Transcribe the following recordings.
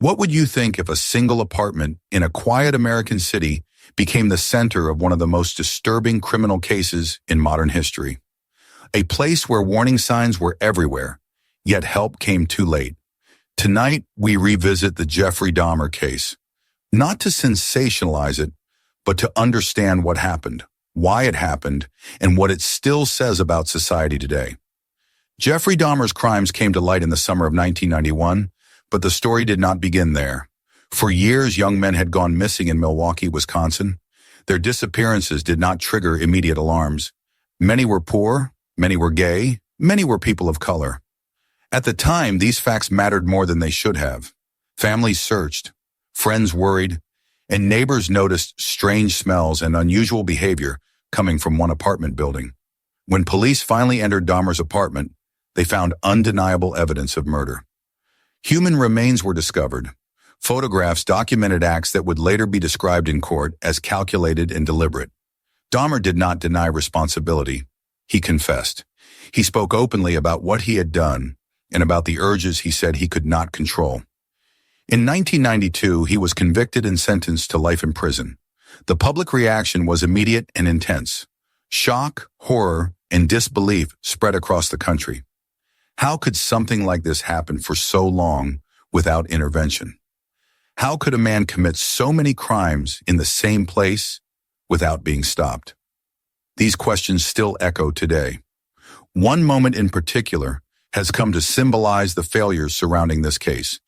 What would you think if a single apartment in a quiet American city became the center of one of the most disturbing criminal cases in modern history? A place where warning signs were everywhere, yet help came too late. Tonight, we revisit the Jeffrey Dahmer case, not to sensationalize it, but to understand what happened, why it happened, and what it still says about society today. Jeffrey Dahmer's crimes came to light in the summer of 1991, but the story did not begin there. For years, young men had gone missing in Milwaukee, Wisconsin. Their disappearances did not trigger immediate alarms. Many were poor, many were gay, many were people of color. At the time, these facts mattered more than they should have. Families searched, friends worried, and neighbors noticed strange smells and unusual behavior coming from one apartment building. When police finally entered Dahmer's apartment, they found undeniable evidence of murder. Human remains were discovered. Photographs documented acts that would later be described in court as calculated and deliberate. Dahmer did not deny responsibility. He confessed. He spoke openly about what he had done and about the urges he said he could not control. In 1992, he was convicted and sentenced to life in prison. The public reaction was immediate and intense. Shock, horror, and disbelief spread across the country. How could something like this happen for so long without intervention? How could a man commit so many crimes in the same place without being stopped? These questions still echo today. One moment in particular has come to symbolize the failures surrounding this case.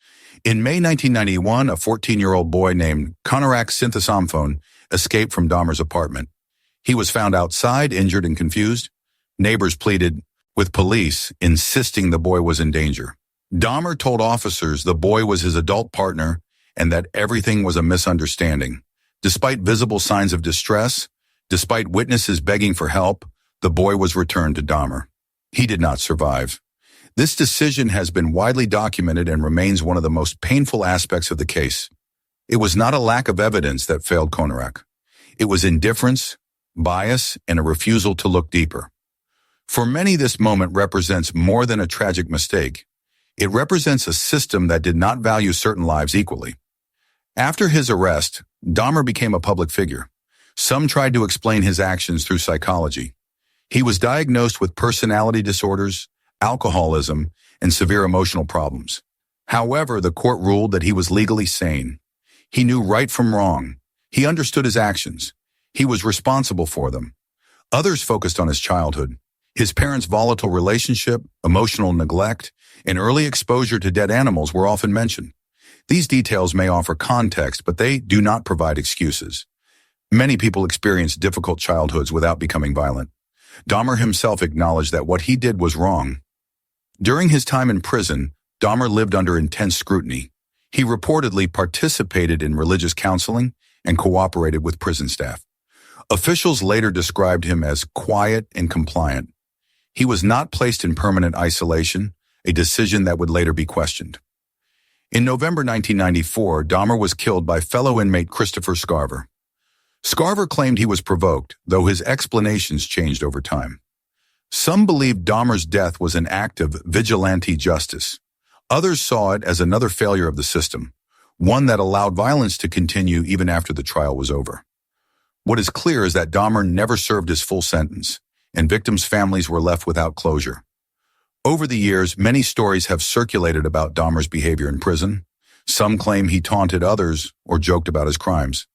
In May 1991, a 14-year-old boy named Konorak Synthesomphone escaped from Dahmer's apartment. He was found outside, injured and confused. Neighbors pleaded with police, insisting the boy was in danger. Dahmer told officers the boy was his adult partner and that everything was a misunderstanding. Despite visible signs of distress, despite witnesses begging for help, the boy was returned to Dahmer. He did not survive. This decision has been widely documented and remains one of the most painful aspects of the case. It was not a lack of evidence that failed Konorak. It was indifference, bias, and a refusal to look deeper. For many, this moment represents more than a tragic mistake. It represents a system that did not value certain lives equally. After his arrest, Dahmer became a public figure. Some tried to explain his actions through psychology. He was diagnosed with personality disorders, alcoholism, and severe emotional problems. However, the court ruled that he was legally sane. He knew right from wrong. He understood his actions. He was responsible for them. Others focused on his childhood. His parents' volatile relationship, emotional neglect, and early exposure to dead animals were often mentioned. These details may offer context, but they do not provide excuses. Many people experience difficult childhoods without becoming violent. Dahmer himself acknowledged that what he did was wrong. During his time in prison, Dahmer lived under intense scrutiny. He reportedly participated in religious counseling and cooperated with prison staff. Officials later described him as quiet and compliant. He was not placed in permanent isolation, a decision that would later be questioned. In November 1994, Dahmer was killed by fellow inmate Christopher Scarver. Scarver claimed he was provoked, though his explanations changed over time. Some believed Dahmer's death was an act of vigilante justice. Others saw it as another failure of the system, one that allowed violence to continue even after the trial was over. What is clear is that Dahmer never served his full sentence, and victims' families were left without closure. Over the years, many stories have circulated about Dahmer's behavior in prison. Some claim he taunted others or joked about his crimes.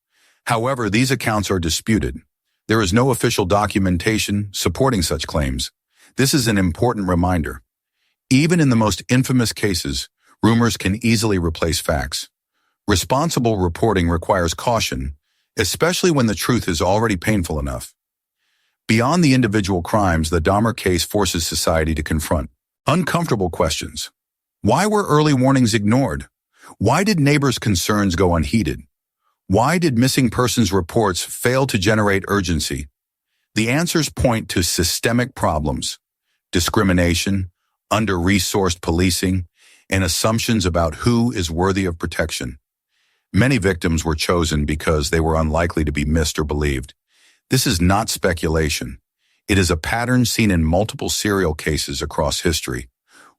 However, these accounts are disputed. There is no official documentation supporting such claims. This is an important reminder. Even in the most infamous cases, rumors can easily replace facts. Responsible reporting requires caution, especially when the truth is already painful enough. Beyond the individual crimes, the Dahmer case forces society to confront uncomfortable questions. Why were early warnings ignored? Why did neighbors' concerns go unheeded? Why did missing persons reports fail to generate urgency? The answers point to systemic problems: discrimination, under-resourced policing, and assumptions about who is worthy of protection. Many victims were chosen because they were unlikely to be missed or believed. This is not speculation. It is a pattern seen in multiple serial cases across history.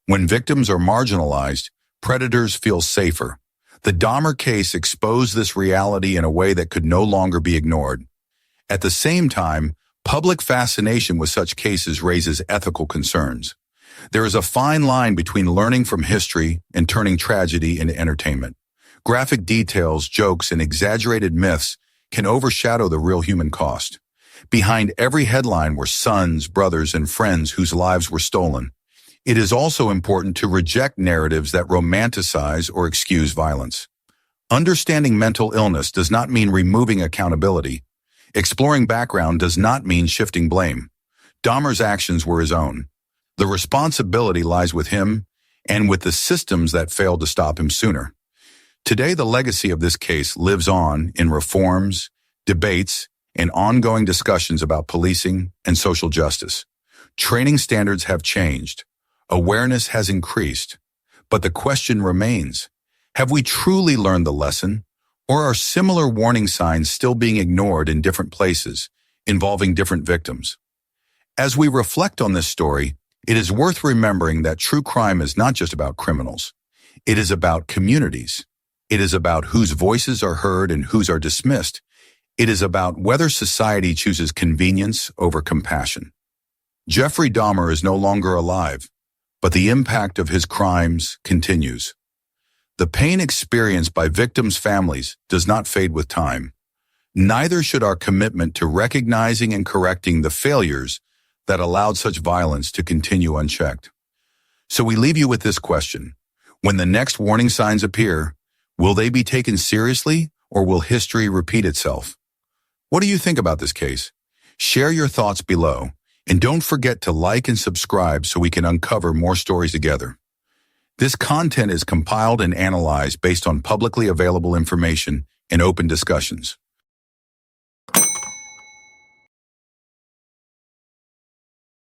When victims are marginalized, predators feel safer. The Dahmer case exposed this reality in a way that could no longer be ignored. At the same time, public fascination with such cases raises ethical concerns. There is a fine line between learning from history and turning tragedy into entertainment. Graphic details, jokes, and exaggerated myths can overshadow the real human cost. Behind every headline were sons, brothers, and friends whose lives were stolen. It is also important to reject narratives that romanticize or excuse violence. Understanding mental illness does not mean removing accountability. Exploring background does not mean shifting blame. Dahmer's actions were his own. The responsibility lies with him and with the systems that failed to stop him sooner. Today, the legacy of this case lives on in reforms, debates, and ongoing discussions about policing and social justice. Training standards have changed. Awareness has increased. But the question remains, have we truly learned the lesson, or are similar warning signs still being ignored in different places, involving different victims? As we reflect on this story, it is worth remembering that true crime is not just about criminals. It is about communities. It is about whose voices are heard and whose are dismissed. It is about whether society chooses convenience over compassion. Jeffrey Dahmer is no longer alive, but the impact of his crimes continues. The pain experienced by victims' families does not fade with time. Neither should our commitment to recognizing and correcting the failures that allowed such violence to continue unchecked. So we leave you with this question. When the next warning signs appear, will they be taken seriously, or will history repeat itself? What do you think about this case? Share your thoughts below, and don't forget to like and subscribe so we can uncover more stories together. This content is compiled and analyzed based on publicly available information and open discussions.